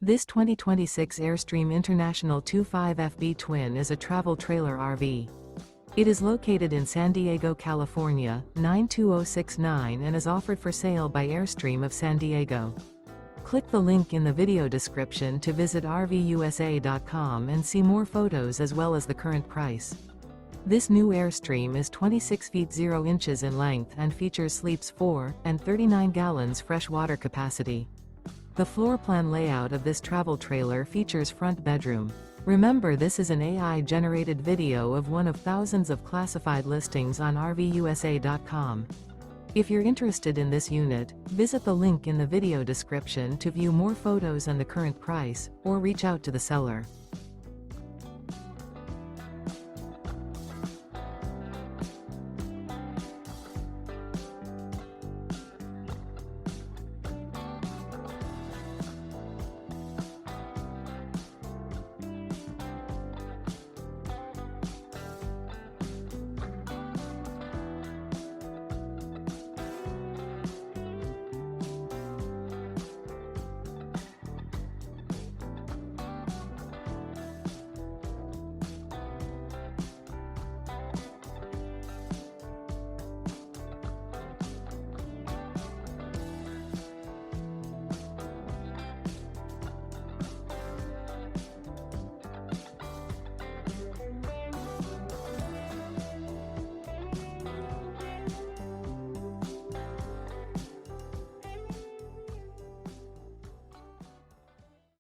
This 2026 Airstream International 25FB Twin is a travel trailer RV. It is located in San Diego, California, 92069 and is offered for sale by Airstream of San Diego. Click the link in the video description to visit RVUSA.com and see more photos as well as the current price. This new Airstream is 26 feet 0 inches in length and features sleeps 4 and 39 gallons fresh water capacity. The floor plan layout of this travel trailer features front bedroom. Remember, this is an AI-generated video of one of thousands of classified listings on RVUSA.com. If you're interested in this unit, visit the link in the video description to view more photos and the current price, or reach out to the seller.